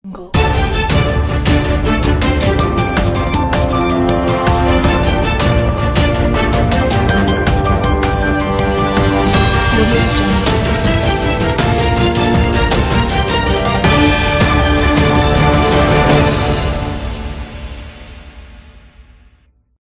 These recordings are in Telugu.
Go.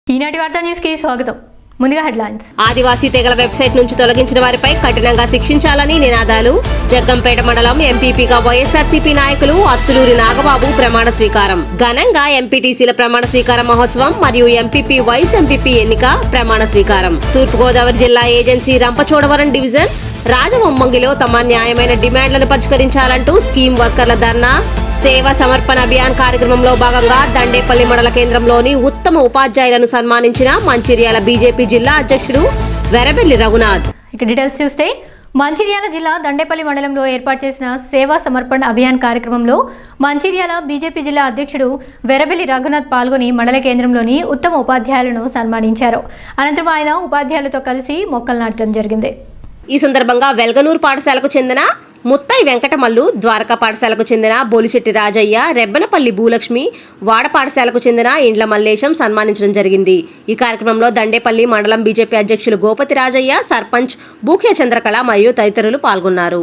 ఈనాటి వార్తా న్యూస్ కి స్వాగతం. ముందుగా హెడ్లైన్స్. ఆదివాసీ తెగల వెబ్సైట్ నుంచి తొలగించిన వారిపై కఠినంగా శిక్షించాలని నినాదాలు. జగ్గంపేట మండలం ఎంపీపీగా వైఎస్ఆర్సీపీ నాయకులు అత్తులూరి నాగబాబు ప్రమాణ స్వీకారం. ఘనంగా ఎంపీటీసీల ప్రమాణ స్వీకార మహోత్సవం మరియు ఎంపీపీ వైస్ ఎంపీపీ ఎన్నిక ప్రమాణ స్వీకారం. తూర్పుగోదావరి జిల్లా ఏజెన్సీ రంపచోడవరం డివిజన్ రాజవొమ్మంగిలో తమ న్యాయమైన డిమాండ్లను పరిష్కరించాలంటూ స్కీమ్ వర్కర్ల ధర్నా. సేవా సమర్పణ అభియాన్ కార్యక్రమంలో భాగంగా దండేపల్లి మండల కేంద్రంలోని ఉత్తమ ఉపాధ్యాయులను సన్మానించిన మంచిర్యాల బీజేపీ జిల్లా అధ్యక్షుడు వెరబెల్లి రఘునాథ్. ఇక డీటెయిల్స్ చూస్తే మంచిర్యాల జిల్లా దండేపల్లి మండలంలో ఏర్పాటు చేసిన సేవా సమర్పణ అభియాన్ కార్యక్రమంలో మంచిర్యాల బీజేపీ జిల్లా అధ్యక్షుడు వెరబెల్లి రఘునాథ్ పాల్గొని మండల కేంద్రంలోని ఉత్తమ ఉపాధ్యాయులను సన్మానించారు. అనంతరం ఆయన ఉపాధ్యాయులతో కలిసి మొక్కలు నాటడం జరిగింది. ఈ సందర్భంగా వెల్గనూరు పాఠశాలకు చెందిన ముత్తై వెంకటమల్లు, ద్వారకా పాఠశాలకు చెందిన బోలిశెట్టి రాజయ్య, రెబ్బనపల్లి భూలక్ష్మి, వాడ పాఠశాలకు చెందిన ఇండ్ల మల్లేశం సన్మానించడం జరిగింది. ఈ కార్యక్రమంలో దండేపల్లి మండలం బీజేపీ అధ్యక్షులు గోపతి రాజయ్య, సర్పంచ్ బూఖ్య చంద్రకళ మరియు తదితరులు పాల్గొన్నారు.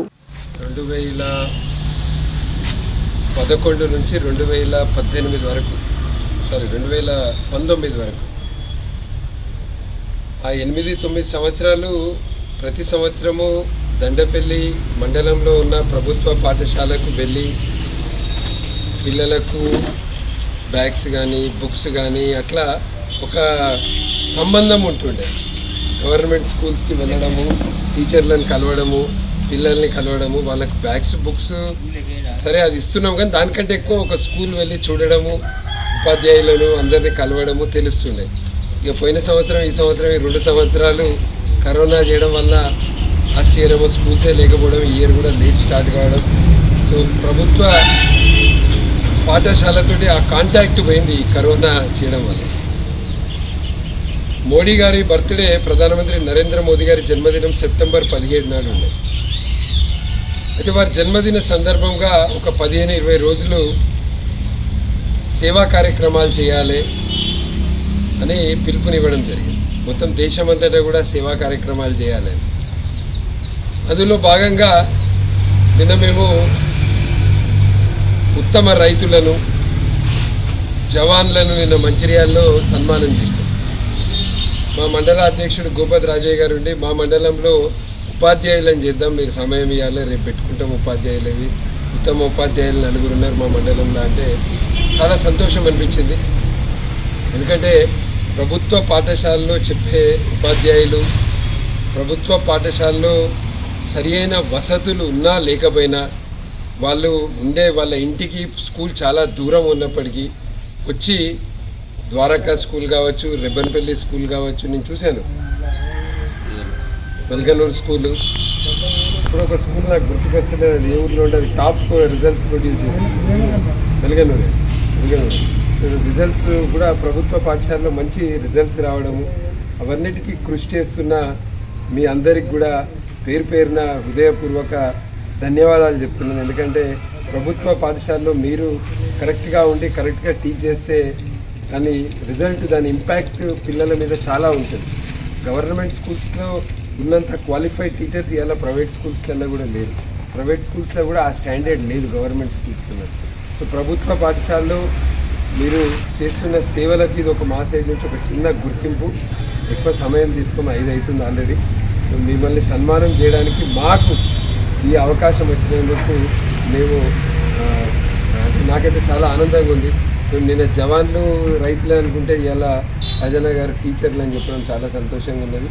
2011 నుంచి 2018 వరకు 2019 వరకు ఆ 8-9 సంవత్సరాలు ప్రతి సంవత్సరము దండపల్లి మండలంలో ఉన్న ప్రభుత్వ పాఠశాలకు వెళ్ళి పిల్లలకు బ్యాగ్స్ కానీ బుక్స్ కానీ అట్లా ఒక సంబంధం ఉంటుండే. గవర్నమెంట్ స్కూల్స్కి వెళ్ళడము, టీచర్లను కలవడము, పిల్లల్ని కలవడము, వాళ్ళకు బ్యాగ్స్ బుక్స్ సరే అది ఇస్తున్నాం, కానీ దానికంటే ఎక్కువ ఒక స్కూల్ వెళ్ళి చూడడము, ఉపాధ్యాయులను అందరినీ కలవడము తెలుస్తుండే. ఇక పోయిన సంవత్సరం ఈ సంవత్సరం ఈ 2 సంవత్సరాలు కరోనా చేయడం వల్ల లాస్ట్ ఇయర్ ఏమో స్కూల్సే లేకపోవడం, ఈ ఇయర్ కూడా లేట్ స్టార్ట్ కావడం. సో ప్రభుత్వ పాఠశాలతోటి ఆ కాంటాక్ట్ పోయింది ఈ కరోనా చేయడం వల్ల. మోడీ గారి బర్త్డే, ప్రధానమంత్రి నరేంద్ర మోదీ గారి జన్మదినం సెప్టెంబర్ 17 నాడు ఉంది. అయితే వారి జన్మదిన సందర్భంగా ఒక 15-20 రోజులు సేవా కార్యక్రమాలు చేయాలి అని పిలుపునివ్వడం జరిగింది. మొత్తం దేశమంతటా కూడా సేవా కార్యక్రమాలు చేయాలని. అందులో భాగంగా నిన్న మేము ఉత్తమ రైతులను, జవాన్లను నిన్న మంచిర్యాలలో సన్మానం చేసినాం. మా మండల అధ్యక్షుడు గోపతి రాజయ్య గారు ఉండి మా మండలంలో ఉపాధ్యాయులను చేద్దాం, మీరు సమయం ఇవ్వాలి, రేపు పెట్టుకుంటాం ఉపాధ్యాయులవి, ఉత్తమ ఉపాధ్యాయులు 4 ఉన్నారు మా మండలంలో అంటే చాలా సంతోషం అనిపించింది. ఎందుకంటే ప్రభుత్వ పాఠశాలలో చెప్పే ఉపాధ్యాయులు, ప్రభుత్వ పాఠశాలలో సరి అయిన వసతులు ఉన్నా లేకపోయినా వాళ్ళు ఉండే వాళ్ళ ఇంటికి స్కూల్ చాలా దూరం ఉన్నప్పటికీ వచ్చి ద్వారకా స్కూల్ కావచ్చు, రెబ్బన్పల్లి స్కూల్ కావచ్చు, నేను చూశాను వెల్గనూరు స్కూలు. ఇప్పుడు ఒక స్కూల్ నాకు గుర్తుకొస్తుంది, అది ఏ ఊళ్ళో ఉండదు, టాప్ రిజల్ట్స్ ప్రొడ్యూస్ చేసింది వెల్గనూరు. సో రిజల్ట్స్ కూడా ప్రభుత్వ పాఠశాలలో మంచి రిజల్ట్స్ రావడము, అవన్నిటికీ కృషి చేస్తున్న మీ అందరికి కూడా పేరు పేరున హృదయపూర్వక ధన్యవాదాలు చెప్తున్నాను. ఎందుకంటే ప్రభుత్వ పాఠశాలలో మీరు కరెక్ట్గా ఉండి కరెక్ట్గా టీచ్ చేస్తే దాని రిజల్ట్, దాని ఇంపాక్ట్ పిల్లల మీద చాలా ఉంటుంది. గవర్నమెంట్ స్కూల్స్లో ఉన్నంత క్వాలిఫైడ్ టీచర్స్ ఇలా ప్రైవేట్ స్కూల్స్లలో కూడా లేరు. ప్రైవేట్ స్కూల్స్లో కూడా ఆ స్టాండర్డ్ లేదు గవర్నమెంట్ స్కూల్స్లో. సో ప్రభుత్వ పాఠశాలలో మీరు చేస్తున్న సేవలకు ఇది ఒక మా సైడ్ నుంచి ఒక చిన్న గుర్తింపు. ఎక్కువ సమయం తీసుకొని 5 అవుతుంది ఆల్రెడీ. సో మిమ్మల్ని సన్మానం చేయడానికి మాకు ఈ అవకాశం వచ్చినందుకు మేము నాకైతే చాలా ఆనందంగా ఉంది. మేము నిన్న జవాన్లు రైతులు అనుకుంటే ఇలా రాజన్న గారు టీచర్లు అని చెప్పడం చాలా సంతోషంగా ఉన్నది.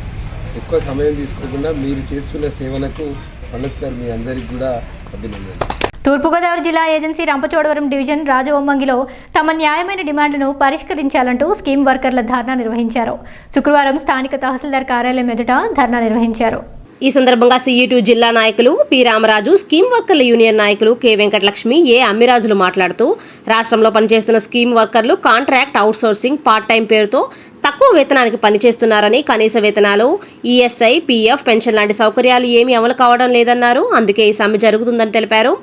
ఎక్కువ సమయం తీసుకోకుండా మీరు చేస్తున్న సేవలకు మళ్ళొకసారి మీ అందరికి కూడా అభినందనలు. తూర్పుగోదావరి జిల్లా ఏజెన్సీ రంపచోడవరం డివిజన్ రాజవొమ్మంగిలో తమ న్యాయమైన డిమాండ్లను పరిష్కరించాలంటూ స్కీమ్ వర్కర్ల ధర్నా నిర్వహించారు. శుక్రవారం స్థానిక తహసీల్దార్ కార్యాలయం ఎదుట ధర్నా నిర్వహించారు. ఈ సందర్భంగా CE2 జిల్లా నాయకులు పి రామరాజు, స్కీమ్ వర్కర్ల యూనియన్ నాయకులు కె వెంకటలక్ష్మి, ఏ అమ్మిరాజులు మాట్లాడుతూ రాష్ట్రంలో పనిచేస్తున్న స్కీమ్ వర్కర్లు కాంట్రాక్ట్, అవుట్సోర్సింగ్, పార్ట్ టైం పేరుతో తక్కువ వేతనానికి పనిచేస్తున్నారని, కనీస వేతనాలు, ESI, PF, పెన్షన్ లాంటి సౌకర్యాలు ఏమీ అమలు కావడం లేదన్నారు. అందుకే ఈ సమ్మె జరుగుతుందని తెలిపారు.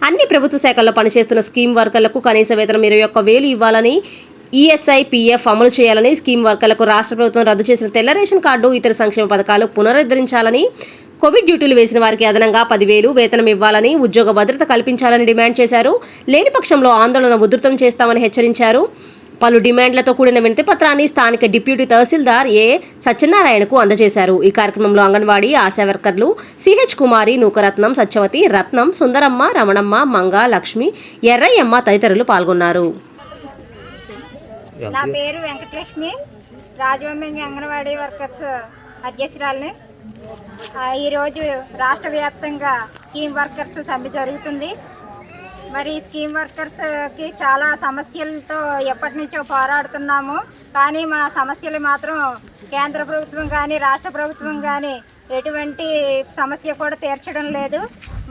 అన్ని ప్రభుత్వ శాఖల్లో పనిచేస్తున్న స్కీమ్ వర్కర్లకు కనీస వేతనం 21,000 ఇవ్వాలని, ESI, PF అమలు చేయాలని, స్కీమ్ వర్కర్లకు రాష్ట్ర ప్రభుత్వం రద్దు చేసిన తెల్ల రేషన్ కార్డు, ఇతర సంక్షేమ పథకాలు పునరుద్ధరించాలని, కోవిడ్ డ్యూటీలు వేసిన వారికి అదనంగా 10,000 వేతనం ఇవ్వాలని, ఉద్యోగ భద్రత కల్పించాలని డిమాండ్ చేశారు. లేని పక్షంలో ఆందోళన ఉధృతం చేస్తామని హెచ్చరించారు. పలు డిమాండ్లతో కూడిన వినతి పత్రాన్ని స్థానిక డిప్యూటీ తహసీల్దార్ ఏ సత్యనారాయణకు అందజేశారు. ఈ కార్యక్రమంలో అంగన్వాడీ ఆశా వర్కర్లు CH కుమారి, నూకరత్నం, సత్యవతి, రత్నం, సుందరమ్మ, రమణమ్మ, మంగ, లక్ష్మి, ఎర్రయ్యమ్మ తదితరులు పాల్గొన్నారు. నా పేరు వెంకటలక్ష్మి, రాజవంశి అంగన్వాడీ వర్కర్స్ అధ్యక్షురాలని. ఈరోజు రాష్ట్ర వ్యాప్తంగా స్కీమ్ వర్కర్స్ సమ్మె జరుగుతుంది. మరి స్కీమ్ వర్కర్స్కి చాలా సమస్యలతో ఎప్పటి నుంచో పోరాడుతున్నాము. కానీ మా సమస్యలు మాత్రం కేంద్ర ప్రభుత్వం కానీ రాష్ట్ర ప్రభుత్వం కానీ ఎటువంటి సమస్య కూడా తీర్చడం లేదు.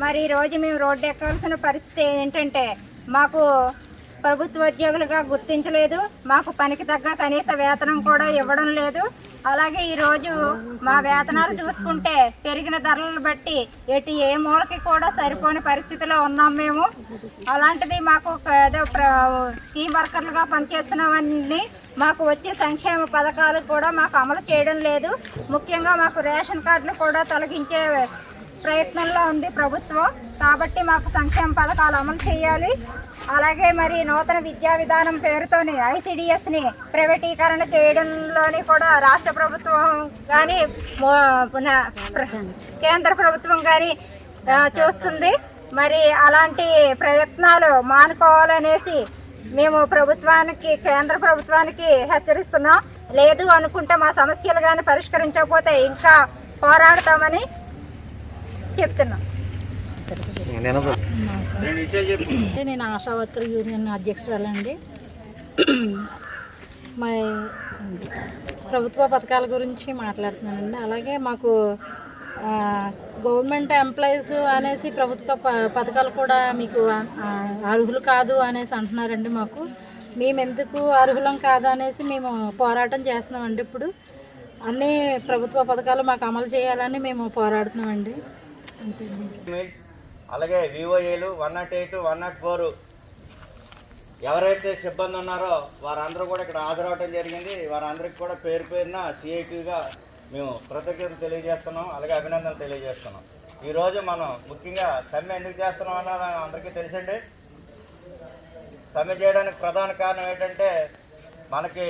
మరి ఈరోజు మేము రోడ్డు ఎక్కాల్సిన పరిస్థితి ఏంటంటే, మాకు ప్రభుత్వ ఉద్యోగులుగా గుర్తించలేదు, మాకు పనికి తగ్గ కనీస వేతనం కూడా ఇవ్వడం లేదు. అలాగే ఈరోజు మా వేతనాలు చూసుకుంటే పెరిగిన ధరలను బట్టి ఏ మూలకి కూడా సరిపోని పరిస్థితిలో ఉన్నాం మేము. అలాంటిది మాకు ఏదో స్కీమ్ వర్కర్లుగా పనిచేస్తున్నామని మాకు వచ్చే సంక్షేమ పథకాలు కూడా మాకు అమలు చేయడం లేదు. ముఖ్యంగా మాకు రేషన్ కార్డులు కూడా తొలగించే ప్రయత్నంలో ఉంది ప్రభుత్వం. కాబట్టి మాకు సంక్షేమ పథకాలు అమలు చేయాలి. అలాగే మరి నూతన విద్యా విధానం పేరుతోని ICDSని ప్రైవేటీకరణ చేయడంలోని కూడా రాష్ట్ర ప్రభుత్వం కానీ కేంద్ర ప్రభుత్వం కానీ చూస్తుంది. మరి అలాంటి ప్రయత్నాలు మానుకోవాలనేసి మేము కేంద్ర ప్రభుత్వానికి హెచ్చరిస్తున్నాం. లేదు అనుకుంటే మా సమస్యలు కానీ పరిష్కరించకపోతే ఇంకా పోరాడతామని చెప్తున్నాం. నేను ఆశా వర్కర్ యూనియన్ అధ్యక్షురాలండి. మా ప్రభుత్వ పథకాల గురించి మాట్లాడుతున్నానండి. అలాగే మాకు గవర్నమెంట్ ఎంప్లాయీస్ అనేసి ప్రభుత్వ పథకాలు కూడా మీకు అర్హులు కాదు అనేసి అంటున్నారండి. మేము ఎందుకు అర్హులం కాదు అనేసి మేము పోరాటం చేస్తున్నామండి. ఇప్పుడు అన్ని ప్రభుత్వ పథకాలు మాకు అమలు చేయాలని మేము పోరాడుతున్నామండి. అంతే. అలాగే VOAలు 108, 104 ఎవరైతే సిబ్బంది ఉన్నారో వారందరూ కూడా ఇక్కడ హాజరవడం జరిగింది. వారందరికీ కూడా పేరు పేరున CITగా మేము కృతజ్ఞతలు తెలియజేస్తున్నాం, అలాగే అభినందనలు తెలియజేస్తున్నాం. ఈరోజు మనం ముఖ్యంగా సమ్మె ఎందుకు చేస్తున్నాం అన్నది అందరికీ తెలుసండి. సమ్మె చేయడానికి ప్రధాన కారణం ఏంటంటే, మనకి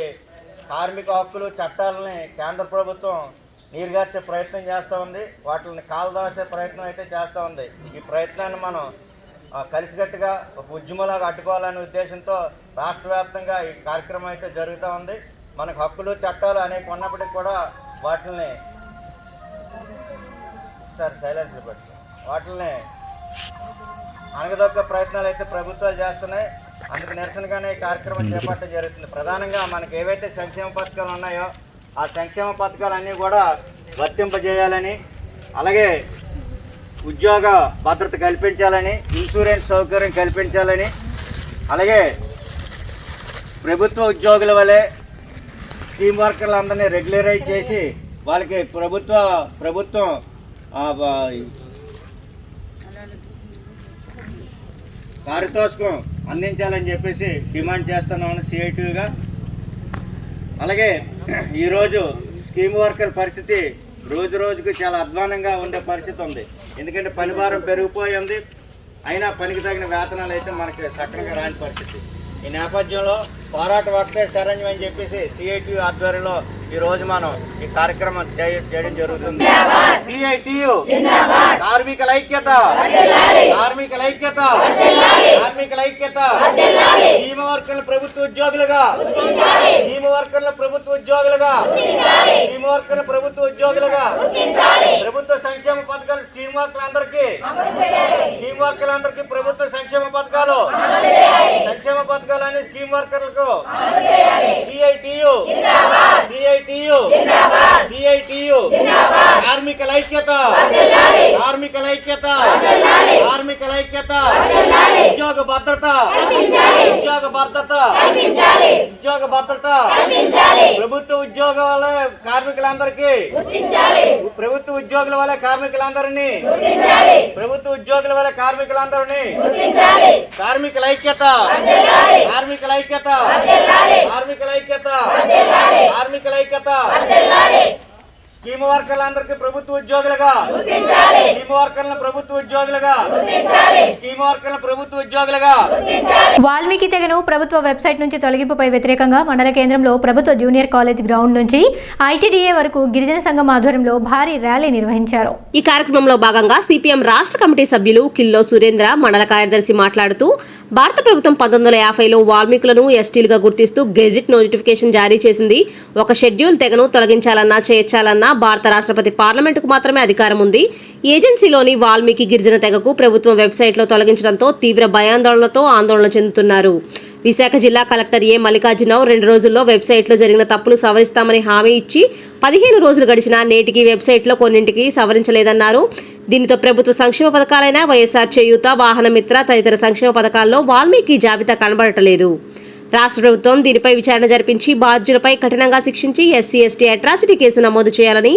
కార్మిక హక్కులు చట్టాలని కేంద్ర ప్రభుత్వం నీరుగార్చే ప్రయత్నం చేస్తూ ఉంది, వాటిని కాలదాసే ప్రయత్నం అయితే చేస్తూ ఉంది. ఈ ప్రయత్నాన్ని మనం కలిసికట్టుగా ఒక ఉద్యమంలాగా అడ్డుకోవాలనే ఉద్దేశంతో రాష్ట్ర వ్యాప్తంగా ఈ కార్యక్రమం అయితే జరుగుతూ ఉంది. మనకు హక్కులు చట్టాలు అనేక ఉన్నప్పటికీ కూడా వాటిని అణగదొక్క ప్రయత్నాలు అయితే ప్రభుత్వాలు చేస్తున్నాయి. అందుకు నిరసనగానే ఈ కార్యక్రమం చేపట్టడం జరుగుతుంది. ప్రధానంగా మనకి ఏవైతే సంక్షేమ పథకాలు ఉన్నాయో ఆ సంక్షేమ పథకాలన్నీ కూడా వర్తింపజేయాలని, అలాగే ఉద్యోగ భద్రత కల్పించాలని, ఇన్సూరెన్స్ సౌకర్యం కల్పించాలని, అలాగే ప్రభుత్వ ఉద్యోగుల వలె స్కీమ్ వర్కర్లందరినీ రెగ్యులరైజ్ చేసి వాళ్ళకి ప్రభుత్వం పారితోషికం అందించాలని చెప్పేసి డిమాండ్ చేస్తున్నామని CITగా. అలాగే ఈరోజు స్కీమ్ వర్కర్ పరిస్థితి రోజు రోజుకు చాలా అధ్వానంగా ఉండే పరిస్థితి ఉంది. ఎందుకంటే పనిభారం పెరిగిపోయింది, అయినా పనికి తగిన వేతనాలు అయితే మనకి సక్రమంగా రాని పరిస్థితి. ఈ నేపథ్యంలో పోరాట వక్తే శరణ్యం అని చెప్పేసి CITU ఆధ్వర్యంలో ఈరోజు మనం ఈ కార్యక్రమం చేయడం జరుగుతుంది. CITU కార్మికుల ఐక్యత, కార్మికుల ఐక్యత, కార్మికుల ఐక్యత. స్కీమ్ వర్కర్ల ప్రభుత్వ ఉద్యోగులుగా, స్కీమ్ వర్కర్ల ప్రభుత్వ ఉద్యోగులుగా, స్కీమ్ వర్కర్ల ప్రభుత్వ ఉద్యోగులుగా ప్రభుత్వ సంక్షేమ పథకాలు స్కీమ్ వర్కర్లందరికీ ప్రభుత్వ సంక్షేమ పథకాలు, సంక్షేమ సంక్షేమ పథకాలన్నీ స్కీమ్ వర్కర్లకు సిఐటియు కార్మికుల ఐక్యత ఉద్యోగ భద్రత ప్రభుత్వ ఉద్యోగాల కార్మికులందరికీ ప్రభుత్వ ఉద్యోగుల వల్ల కార్మికులందరినీ కార్మికుల ఐక్యత స్కీమ్ వర్కర్లందరికీ ప్రభుత్వ ఉద్యోగులుగా వాల్మీకి తెగను ప్రభుత్వ వెబ్సైట్ నుంచి తొలగింపుపై వ్యతిరేకంగా మండల కేంద్రంలో ప్రభుత్వ జూనియర్ కాలేజ్ గ్రౌండ్ నుంచి ఐటీడీఏ వరకు గిరిజన సంఘం ఆధ్వర్యంలో భారీ ర్యాలీ నిర్వహించారు. ఈ కార్యక్రమంలో భాగంగా సిపిఎం రాష్ట్ర కమిటీ సభ్యులు కిల్లో సురేంద్ర మండల కార్యదర్శి మాట్లాడుతూ భారత ప్రభుత్వం 1950లో వాల్మీకులను ఎస్టీలుగా గుర్తిస్తూ గెజిట్ నోటిఫికేషన్ జారీ చేసింది. ఒక షెడ్యూల్ తెగను తొలగించాలన్నా చేర్చాలన్నా భారత రాష్ట్రపతి పార్లమెంటుకు మాత్రమే అధికారం ఉంది. ఏజెన్సీలోని వాల్మీకి గిరిజన తెగకు ప్రభుత్వం వెబ్సైట్లో తొలగించడంతో తీవ్ర భయాందోళనతో ఆందోళన చెందుతున్నారు. విశాఖ జిల్లా కలెక్టర్ ఏ మల్లికార్జునరావు 2 రోజుల్లో వెబ్సైట్లో జరిగిన తప్పులు సవరిస్తామని హామీ ఇచ్చి 15 రోజులు గడిచినా నేటికి వెబ్సైట్లో కొన్నింటికి సవరించలేదన్నారు. దీనితో ప్రభుత్వ సంక్షేమ పథకాలైన వైఎస్ఆర్ చేయూత, వాహన మిత్ర తదితర సంక్షేమ పథకాల్లో వాల్మీకి జాబితా కనబడటలేదు. రాష్ట్ర ప్రభుత్వం దీనిపై విచారణ జరిపించి బాధ్యులపై కఠినంగా శిక్షించి ఎస్సీ ఎస్టీ అట్రాసిటీ కేసు నమోదు చేయాలని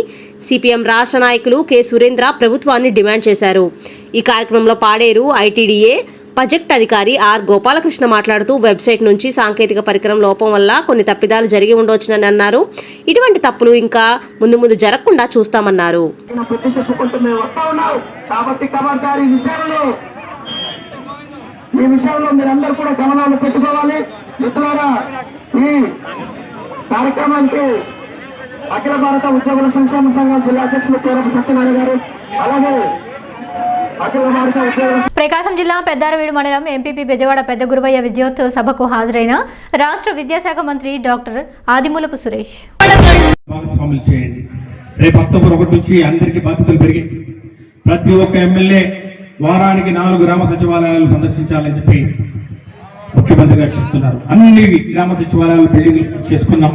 సిపిఎం రాష్ట్ర నాయకులు కె సురేంద్ర ప్రభుత్వాన్ని డిమాండ్ చేశారు. ఈ కార్యక్రమంలో పాడేరు ఐటీడీఏ ప్రాజెక్ట్ అధికారి ఆర్ గోపాలకృష్ణ మాట్లాడుతూ వెబ్సైట్ నుంచి సాంకేతిక పరికరం లోపం వల్ల కొన్ని తప్పిదాలు జరిగి ఉండవచ్చునని అన్నారు. ఇటువంటి తప్పులు ఇంకా ముందు జరగకుండా చూస్తామన్నారు. ఈ విషయంలో మీరందరూ కూడా గమనాలు పెట్టుకోవాలి. మిత్రులారా, ఈ కార్యక్రమానికి అఖిల భారత ఉద్యోగుల సంక్షేమ సంఘం జిల్లా అధ్యక్షులు కోరపు సత్యనారాయణ గారు, అలాగే అఖిల భారత ఉద్యోగుల ప్రకాశం జిల్లా పెద్దారవీడు మండలం ఎంపీపీ బెజవాడ పెద్ద గురువయ్య విద్యోత్సవ సభకు హాజరైన రాష్ట్ర విద్యాశాఖ మంత్రి డాక్టర్ ఆదిమూలపు సురేష్. భాగస్వాములు చేయండి. రేపు అక్టోబర్ 1 నుంచి అందరికీ బాధ్యతలు పెరిగి ప్రతి ఒక్క ఎమ్మెల్యే వారానికి 4 గ్రామ సచివాలయాలు సందర్శించాలని చెప్పి ముఖ్యమంత్రి గారు చెప్తున్నారు. అన్ని గ్రామ సచివాలయాలు బిల్డింగ్లు చేసుకుందాం,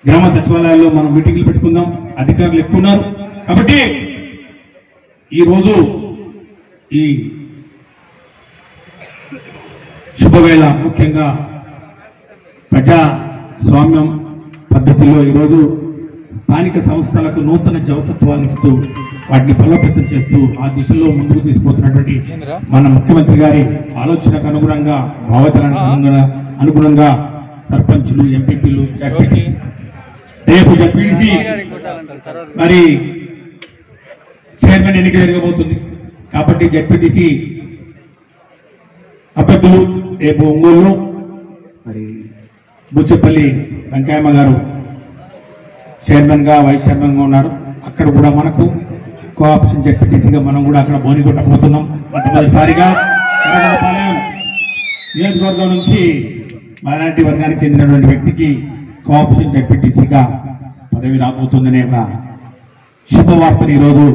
గ్రామ సచివాలయాల్లో మనం మీటింగ్లు పెట్టుకుందాం. అధికారులు ఎక్కువ ఉన్నారు కాబట్టి ఈరోజు ఈ శుభవేళ ముఖ్యంగా ప్రజాస్వామ్యం పద్ధతిలో ఈరోజు స్థానిక సంస్థలకు నూతన జవసత్వాలు ఇస్తూ వాటిని బలోపేతం చేస్తూ ఆ దిశలో ముందుకు తీసుకుపోతున్నటువంటి మన ముఖ్యమంత్రి గారి ఆలోచనకు అనుగుణంగా, భావతలకు అనుగుణంగా సర్పంచులు, ఎంపీపీలు, జడ్పీటీసీ, రేపు జడ్పీటీసీ మరి చైర్మన్ ఎన్నిక జరగబోతుంది కాబట్టి జడ్పీటీసీ అభ్యర్థులు రేపు ఒంగోలు మరి బుచ్చెపల్లి వెంకయ్యమ్మ గారు చైర్మన్ గా, వైస్ చైర్మన్ గా ఉన్నారు. అక్కడ కూడా మనకు కోఆప్షన్ జడ్పీటీసీగా మనం కూడా అక్కడ బోని కొట్టబోతున్నాం. మొట్టమొదటిసారిగా నియోజకవర్గం నుంచి మైనారిటీ వర్గానికి చెందినటువంటి వ్యక్తికి కోఆప్షన్ జడ్పీటీసీగా పదవి రాబోతుందనే ఒక శుభవార్తను ఈరోజు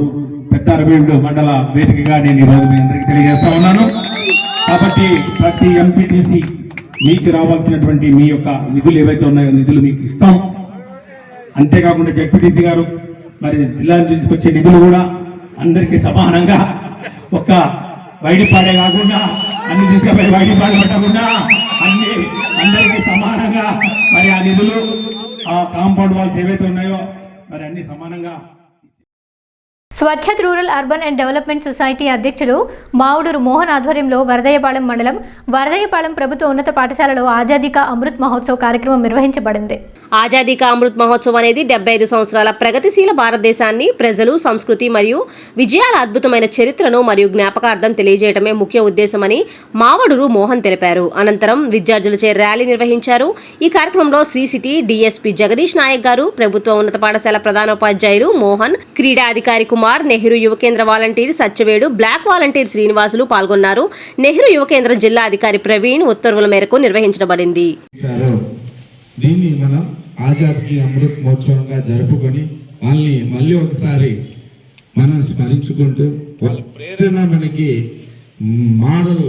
పెద్దారవీడు మండల వేదికగా నేను ఈరోజు మీ అందరికీ తెలియజేస్తా ఉన్నాను. కాబట్టి ప్రతి ఎంపీటీసీ మీకు రావాల్సినటువంటి మీ యొక్క నిధులు ఏవైతే ఉన్నాయో నిధులు మీకు ఇస్తాం. అంతేకాకుండా జడ్పీటీసీ గారు మరి జిల్లా నుంచి తీసుకొచ్చే నిధులు కూడా అందరికీ సమానంగా, ఒక్క వైడిపాడే కాకుండా అన్ని తీసుకుపోయి వైడిపాడు పెట్టకుండా అందరికీ సమానంగా మరి ఆ నిధులు, ఆ కాంపౌండ్ వాల్స్ ఏవైతే ఉన్నాయో మరి అన్ని సమానంగా. Swachhat rural urban and development society అధ్యక్షులు మావుడూరు మోహన్ ఆధ్వర్యంలో వరదయ్యపాలెం మండలం వరదయ్యపాలెం ప్రభుత్వ ఉన్నత పాఠశాలలో ఆజాదీ కా అమృత్ మహోత్సవ్ కార్యక్రమం నిర్వహించబడింది. ఆజాదీ కా అమృత్ మహోత్సవ్ అనేది 75 సంవత్సరాల ప్రగతిశీల భారతదేశాన్ని, ప్రజలు, సంస్కృతి మరియు విజయాల అద్భుతమైన చరిత్రను మరియు జ్ఞాపకార్థం తెలియజేయడమే ముఖ్య ఉద్దేశమని మావుడూరు మోహన్ తెలిపారు. అనంతరం విద్యార్థులచే ర్యాలీ నిర్వహించారు. ఈ కార్యక్రమంలో శ్రీ సిటీ డీఎస్పీ జగదీష్ నాయక్ గారు, ప్రభుత్వ ఉన్నత పాఠశాల ప్రధానోపాధ్యాయులు మోహన్, క్రీడా అధికారి Kumar, Nehru Yuva Kendra volunteer Satyavedu, block volunteer Srinivasulu పాల్గొన్నారు. నెహ్రూ యువ కేంద్రం జిల్లా అధికారి ప్రవీణ్ ఉత్తర్వుల మేరకు నిర్వహించబడింది. దీన్ని మనం ఆజాదీ అమృత్ మహోత్సవంగా జరుపుకొని వాళ్ళని మళ్ళీ ఒకసారి మనం స్మరించుకుంటూ వాళ్ళ ప్రేరణ మనకి మోడల్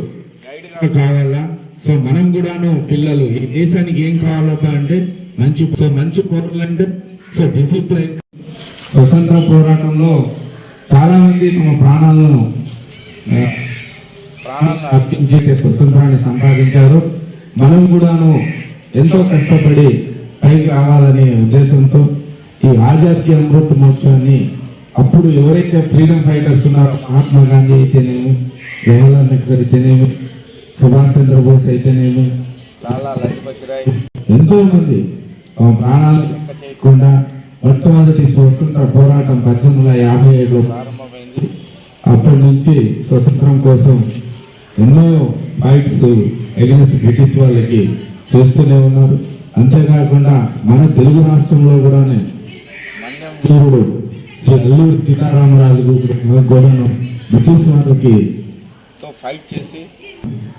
గైడ్గా కావాలా, సో మనం కూడాను పిల్లలు ఈ దేశానికి ఏం కావాలబ్బా అంటే మంచి పౌరులంటే సో డిసిప్లైన్. స్వతంత్ర పోరాటంలో చాలా మంది తమ ప్రాణాలను అర్పించే స్వతంత్రాన్ని సంపాదించారు. మనం కూడాను ఎంతో కష్టపడి పైకి రావాలనే ఉద్దేశంతో ఈ ఆజాద్ కి అమృత్ మహోత్సవాన్ని అప్పుడు ఎవరైతే ఫ్రీడమ్ ఫైటర్స్ ఉన్నారో మహాత్మా గాంధీ అయితేనేమి, జవహర్లాల్ నెహ్రూ అయితేనేమి, సుభాష్ చంద్రబోస్ అయితేనేమి, లాలా లజపత్ రాయ్ ఎంతో మంది తమ ప్రాణాలు లెక్క చేయకుండా మొట్టమొదటి స్వతంత్ర పోరాటం 1857లో ప్రారంభమైంది. అప్పటి నుంచి స్వతంత్రం కోసం ఎన్నో ఫైట్స్ ఎగెన్స్ట్ బ్రిటిష్ వాళ్ళకి చేస్తూనే ఉన్నారు. అంతేకాకుండా మన తెలుగు రాష్ట్రంలో కూడా వీరుడు శ్రీ అల్లూరి సీతారామరాజు కూడాను బ్రిటిష్ వాళ్ళకి ఫైట్ చేసి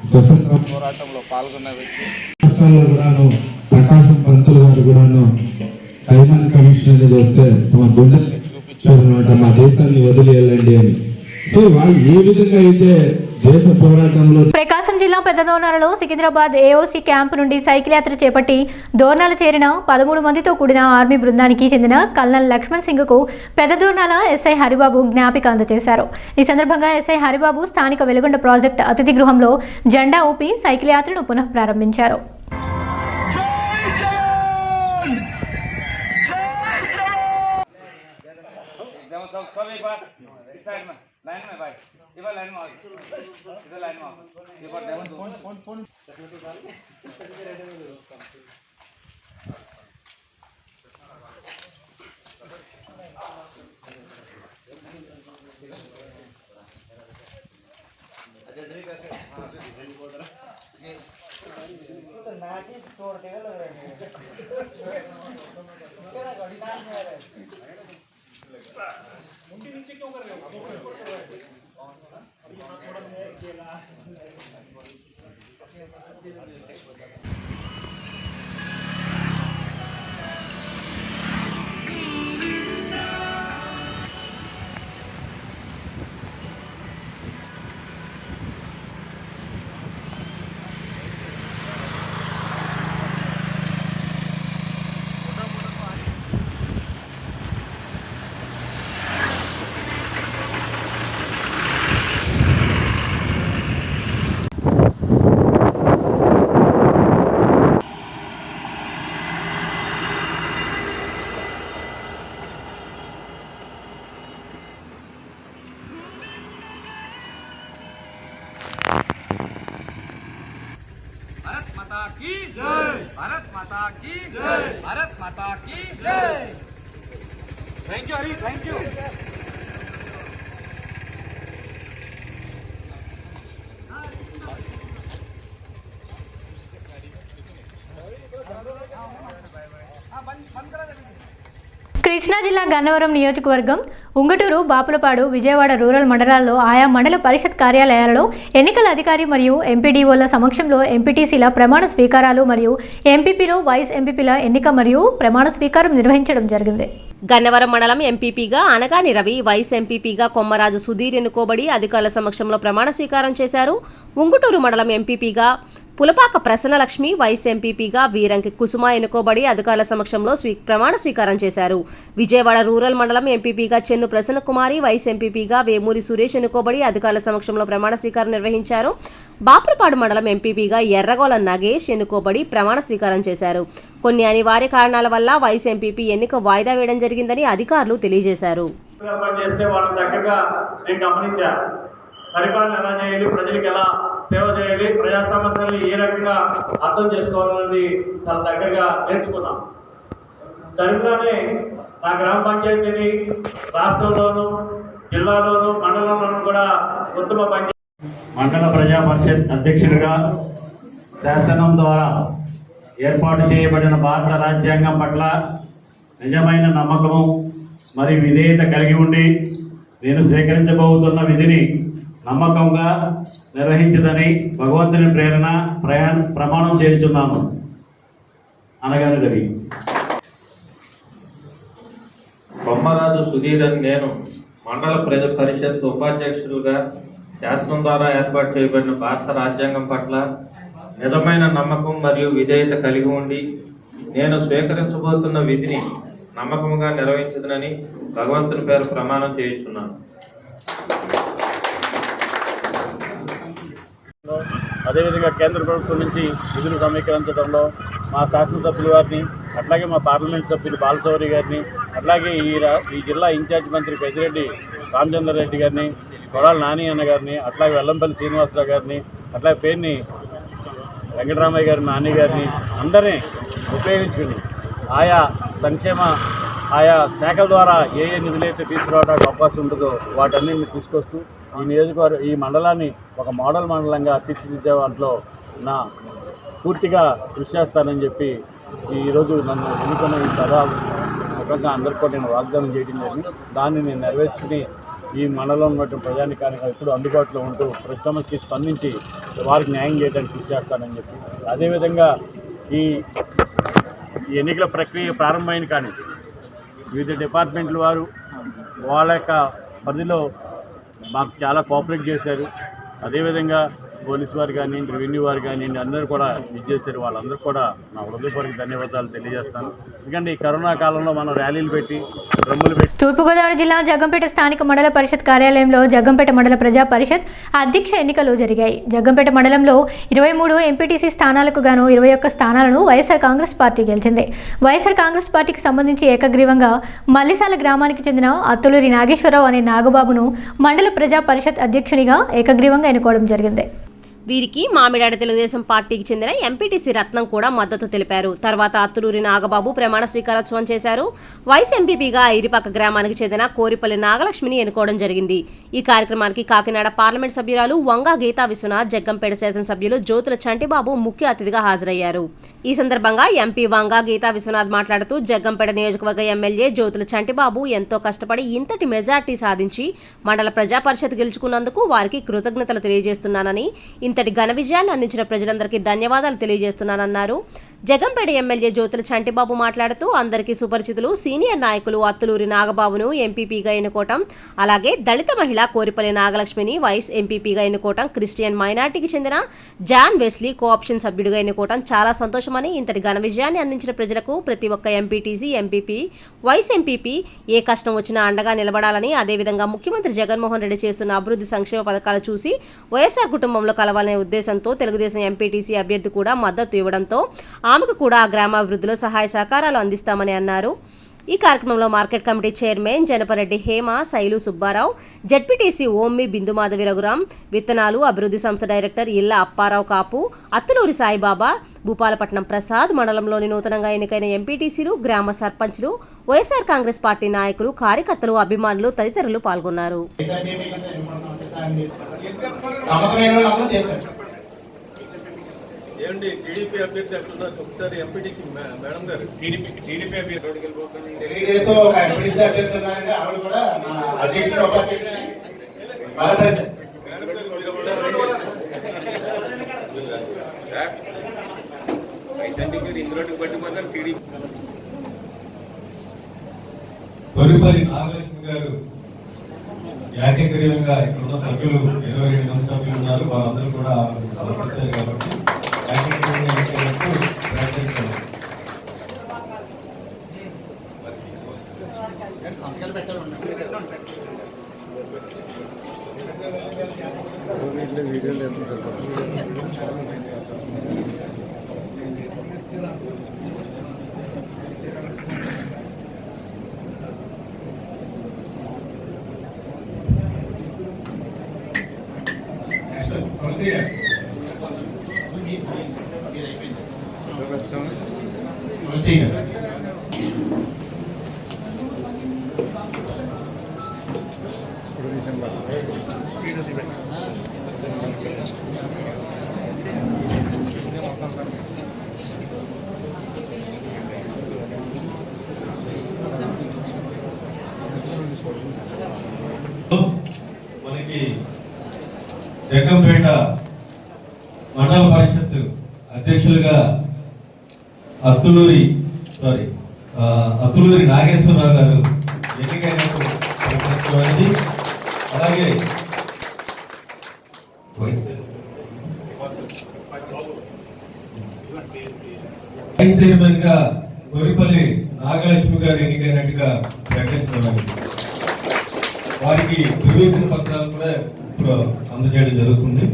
స్వతంత్ర పోరాటంలో పాల్గొన్న వ్యక్తి. రాష్ట్రాల్లో కూడాను ప్రకాశం పంతులు గారు కూడాను సైమన్ కమిషన్ అనేది వస్తే తమ గుండెల్ని చూపించారు అనమాట, మా దేశాన్ని వదిలేయాలండి అని. సో వాళ్ళు ఏ విధంగా అయితే దేశ పోరాటంలో ప్రకాశం జిల్లా పెద్ద దోర్నాలలో సికింద్రాబాద్ ఏఓసీ క్యాంపు నుండి సైకిల్ యాత్ర చేపట్టి దోర్నాల చేరిన 13 మందితో కూడిన ఆర్మీ బృందానికి చెందిన కల్నల్ లక్ష్మణ్ సింగ్ కు పెద్ద దోర్నాల ఎస్ఐ హరిబాబు జ్ఞాపిక అందజేశారు. ఈ సందర్భంగా ఎస్ఐ హరిబాబు స్థానిక వెలుగొండ ప్రాజెక్ట్ అతిథి గృహంలో జెండా ఊపి సైకిల్ యాత్రను పునః ప్రారంభించారు. लाइन में भाई इधर लाइन में इधर लाइन में ये बार डेमो फोन अच्छा श्री कैसे हां जल्दी बोल रहा ये तो नाटी तोड़ देगा लग रहा है तेरा गाड़ी नाच में आ रहा है मुंडी नीचे क्यों कर रहे हो? अभी हाथ थोड़ा मैं केला भारत माता की जय, भारत माता की जय। Thank you Hari, thank you. Krishna జిల్లా గన్నవరం నియోజకవర్గం ఉంగటూరు, బాపులపాడు, విజయవాడ రూరల్ మండలాల్లో ఆయా మండల పరిషత్ కార్యాలయాలలో ఎన్నికల అధికారి మరియు ఎంపీడీఓల సమక్షంలో ఎంపీటీసీల ప్రమాణ స్వీకారాలు మరియు ఎంపీపీలో వైస్ ఎంపీపీల ఎన్నిక మరియు ప్రమాణ స్వీకారం నిర్వహించడం జరిగింది. గన్నవరం మండలం ఎంపీపీగా అనగాని రవి, వైస్ ఎంపీపీగా కొమ్మరాజు సుధీర్ ఎన్నుకోబడి అధికారుల సమక్షంలో ప్రమాణ స్వీకారం చేశారు. ఉంగుటూరు మండలం ఎంపీపీగా పులపాక ప్రసన్నలక్ష్మి, వైస్ ఎంపీపీగా వీరంకి కుసుమ ఎన్నుకోబడి అధికారుల సమక్షంలో ప్రమాణ స్వీకారం చేశారు. విజయవాడ రూరల్ మండలం ఎంపీపీగా చెన్ను ప్రసన్నకుమారి, వైస్ ఎంపీపీగా వేమూరి సురేష్ ఎన్నుకోబడి అధికారుల సమక్షంలో ప్రమాణ స్వీకారం నిర్వహించారు. బాపులపాడు మండలం ఎంపీపీగా ఎర్రగోల నగేష్ ఎన్నుకోబడి ప్రమాణ స్వీకారం చేశారు. కొన్ని అనివార్య కారణాల వల్ల వైస్ ఎంపీపీ ఎన్నిక వాయిదా వేయడం జరిగిందని అధికారులు తెలియజేశారు. పరిపాలన ఎలా చేయాలి, ప్రజలకు ఎలా సేవ చేయాలి, ప్రజా సమస్యల్ని ఏ రకంగా అర్థం చేసుకోవాలనేది చాలా దగ్గరగా నేర్చుకున్నాం. కరీంలోనే నా గ్రామ పంచాయతీని రాష్ట్రంలోనూ, జిల్లాలోనూ, మండలంలోనూ కూడా ఉత్తమ పంచాయతీ మండల ప్రజా పరిషత్ అధ్యక్షుడిగా శాసనం ద్వారా ఏర్పాటు చేయబడిన భారత రాజ్యాంగం పట్ల నిజమైన నమ్మకము మరియు విధేయత కలిగి ఉండి నేను స్వీకరించబోతున్న విధిని నమ్మకంగా నిర్వహించదని భగవంతుని ప్రేరణ ప్రమాణం చేయుచున్నాను. అనగాని రవి. కొమ్మరాజు సుధీర్ అని నేను మండల ప్రజా పరిషత్ ఉపాధ్యక్షుడుగా శాసనం ద్వారా ఏర్పాటు చేయబడిన భారత రాజ్యాంగం పట్ల నిజమైన నమ్మకం మరియు విధేయత కలిగి ఉండి నేను స్వీకరించబోతున్న విధిని నమ్మకంగా నిర్వహించదనని భగవంతుని పేరు ప్రమాణం చేయుచున్నాను. అదేవిధంగా కేంద్ర ప్రభుత్వం నుంచి నిధులు సమీకరించడంలో మా శాసనసభ్యుల వారిని, అట్లాగే మా పార్లమెంట్ సభ్యులు బాలశౌరి గారిని, అట్లాగే ఈ జిల్లా ఇన్ఛార్జ్ మంత్రి పెద్దిరెడ్డి రామచంద్రారెడ్డి గారిని, కొడాలి నాని అన్న గారిని, అట్లాగే వెల్లంపల్లి శ్రీనివాసరావు గారిని, అట్లాగే పేరుని వెంకటరామయ్య గారిని, నాని గారిని అందరినీ ఉపయోగించుకుని ఆయా సంక్షేమ ఆయా శాఖల ద్వారా ఏ నిధులైతే తీసుకురావడానికి అవకాశం ఉంటుందో వాటన్నింటిని తీసుకొస్తూ ఈ మండలాన్ని ఒక మోడల్ మండలంగా తీర్చిదిద్దే వాటిలో నా పూర్తిగా కృషి చేస్తానని చెప్పి ఈరోజు నన్ను ఎన్నుకున్న ఈ సభ ముఖంగా అందరికీ కూడా నేను వాగ్దానం చేయడం జరిగింది. దాన్ని నేను నెరవేర్చుకుని ఈ మండలంలో ఉన్నటువంటి ప్రజానికానికి ఎప్పుడు అందుబాటులో ఉంటూ ప్రతి సమస్యకి స్పందించి వారికి న్యాయం చేయడానికి కృషి చేస్తానని చెప్పి, అదేవిధంగా ఈ ఎన్నికల ప్రక్రియ ప్రారంభమైన కానీ వివిధ డిపార్ట్మెంట్ల వారు వాళ్ళ యొక్క పరిధిలో మాకు చాలా కోఆపరేట్ చేశారు. అదేవిధంగా పోలీసు వారు కానివ్వండి, రెవెన్యూ వారు కానివ్వండి, అందరూ కూడా చేశారు. వాళ్ళందరూ కూడా నా హృదయపూర్వక ధన్యవాదాలు తెలియజేస్తాను. ఎందుకంటే ఈ కరోనా కాలంలో మనం ర్యాలీలు పెట్టి డ్రమ్ములు పెట్టి. తూర్పుగోదావరి జిల్లా జగ్గంపేట స్థానిక మండల పరిషత్ కార్యాలయంలో జగ్గంపేట మండల ప్రజా పరిషత్ అధ్యక్ష ఎన్నికలు జరిగాయి. జగ్గంపేట మండలంలో 23 ఎంపీటీసీ స్థానాలకు గాను 21 స్థానాలను వైఎస్ఆర్ కాంగ్రెస్ పార్టీ గెలిచింది. వైఎస్ఆర్ కాంగ్రెస్ పార్టీకి సంబంధించి ఏకగ్రీవంగా మల్లిసాల గ్రామానికి చెందిన అత్తులూరి నాగేశ్వరరావు అనే నాగబాబును మండల ప్రజా పరిషత్ అధ్యక్షునిగా ఏకగ్రీవంగా ఎన్నుకోవడం జరిగింది. వీరికి మామిడాడ తెలుగుదేశం పార్టీకి చెందిన ఎంపీటీసీ రత్నం కూడా మద్దతు తెలిపారు. తర్వాత అత్తులూరి నాగబాబు ప్రమాణ స్వీకారోత్సవం చేశారు. వైస్ ఎంపీపీగా ఇరిపక్క గ్రామానికి చెందిన కోరిపల్లి నాగలక్ష్మిని ఎన్నుకోవడం జరిగింది. ఈ కార్యక్రమానికి కాకినాడ పార్లమెంట్ సభ్యురాలు వంగా గీతా విశ్వనాథ్, జగ్గంపేట శాసనసభ్యులు జ్యోతుల చంటిబాబు ముఖ్య అతిథిగా హాజరయ్యారు. ఈ సందర్భంగా ఎంపీ వంగా గీతా విశ్వనాథ్ మాట్లాడుతూ జగ్గంపేట నియోజకవర్గ ఎమ్మెల్యే జ్యోతుల చంటిబాబు ఎంతో కష్టపడి ఇంతటి మెజార్టీ సాధించి మండల ప్రజా పరిషత్ గెలుచుకున్నందుకు వారికి కృతజ్ఞతలు తెలియజేస్తున్నానని, ఇంతటి ఘన విజయాన్ని అందించిన ప్రజలందరికీ ధన్యవాదాలు తెలియజేస్తున్నానన్నారు. జగ్గంపేట ఎమ్మెల్యే జ్యోతుల చంటిబాబు మాట్లాడుతూ అందరికీ సుపరిచితులు సీనియర్ నాయకులు అత్తులూరి నాగబాబును ఎంపీపీగా ఎన్నుకోవటం, అలాగే దళిత మహిళ కోరిపల్లి నాగలక్ష్మిని వైస్ ఎంపీపీగా ఎన్నుకోవటం, క్రిస్టియన్ మైనార్టీకి చెందిన జాన్ వెస్లీ కోఆప్షన్ సభ్యుడిగా ఎన్నుకోవటం చాలా సంతోషమని, ఇంతటి ఘన విజయాన్ని అందించిన ప్రజలకు ప్రతి ఒక్క ఎంపీటీసీ, ఎంపీపీ, వైస్ ఎంపీపీ ఏ కష్టం వచ్చినా అండగా నిలబడాలని, అదేవిధంగా ముఖ్యమంత్రి జగన్మోహన్ రెడ్డి చేస్తున్న అభివృద్ధి సంక్షేమ పథకాలు చూసి వైఎస్ఆర్ కుటుంబంలో కలవాలనే ఉద్దేశంతో తెలుగుదేశం ఎంపీటీసీ అభ్యర్థి కూడా మద్దతు ఇవ్వడంతో ఆమెకు కూడా ఆ గ్రామాభివృద్ధిలో సహాయ సహకారాలు అందిస్తామని అన్నారు. ఈ కార్యక్రమంలో market committee chairman Janapareddy Hema, Sailu Subbarao, ZPTC Ommi Bindumadhavi Raghuram, విత్తనాలు అభివృద్ధి సంస్థ డైరెక్టర్ ఇళ్ల అప్పారావు కాపు, అత్తులూరి సాయిబాబా, భూపాలపట్నం ప్రసాద్, మండలంలోని నూతనంగా ఎన్నికైన ఎంపీటీసీలు, గ్రామ సర్పంచ్లు, వైఎస్ఆర్ కాంగ్రెస్ పార్టీ నాయకులు, కార్యకర్తలు, అభిమానులు తదితరులు పాల్గొన్నారు. ఏమండి టీడీపీ అభ్యర్థి అంటున్నారు, ఒకసారి ఎంపీటీసీ మేడం గారు టీడీపీ అభ్యర్థి కోరిపల్లి నాగలక్ష్మి గారు ఏకగ్రీవంగా ఇక్కడున్న సభ్యులు 28 మంది సభ్యులు ఉన్నారు, వాళ్ళందరూ కూడా సమర్పించారు కాబట్టి మనకి జగ్గంపేట మండల పరిషత్ అధ్యక్షులుగా అత్తులూరి నాగేశ్వరరావు గారు ఎన్నికైనప్పుడు ప్రకటించబడింది. అలాగే వైస్ చైర్మన్ గా గొరిపల్లి నాగలక్ష్మి గారు ఎన్నికైనట్టుగా ప్రకటించడం, వారికి ప్రవేశన పత్రాలు కూడా ఇప్పుడు అందజేయడం జరుగుతుంది.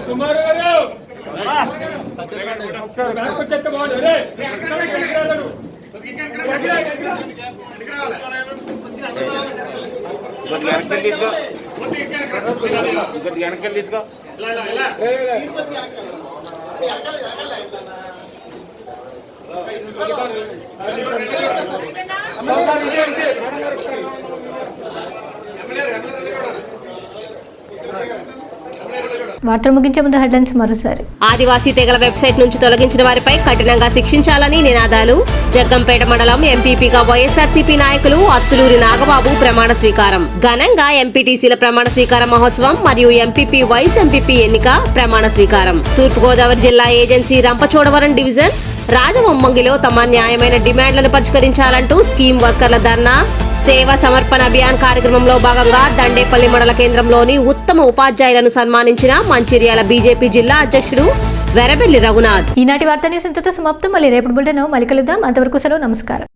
కుమార్ గారు వార్తలు ముగించే ముందు హెడ్లైన్స్ మరోసారి. ఆదివాసీ తెగల వెబ్సైట్ నుంచి తొలగించిన వారిపై కఠినంగా శిక్షించాలని నినాదాలు. జగ్గంపేట మండలం ఎంపీపీగా వైఎస్ఆర్సీపీ నాయకులు అత్తులూరి నాగబాబు ప్రమాణ స్వీకారం. ఘనంగా ఎంపీటీసీల ప్రమాణ స్వీకార మహోత్సవం మరియు ఎంపీపీ వైస్ ఎంపీపీ ఎన్నిక ప్రమాణ స్వీకారం. తూర్పుగోదావరి జిల్లా ఏజెన్సీ రంపచోడవరం డివిజన్ రాజమొమ్మంగిలో తమ న్యాయమైన డిమాండ్లను పరిష్కరించాలంటూ స్కీమ్ వర్కర్ల ధర్నా. సేవా సమర్పణ అభియాన్ కార్యక్రమంలో భాగంగా దండేపల్లి మండల కేంద్రంలోని ఉత్తమ ఉపాధ్యాయులను సన్మానించిన మంచిర్యాల బీజేపీ జిల్లా అధ్యక్షుడు వెరబెల్లి రఘునాథ్. ఈనాటి వార్తా న్యూస్ ఇంతతో సమాప్తం. మళ్ళీ రేపటి బులెటిన్ మళ్ళీ కలుద్దాం. అంతవరకు సెలవు. నమస్కారం.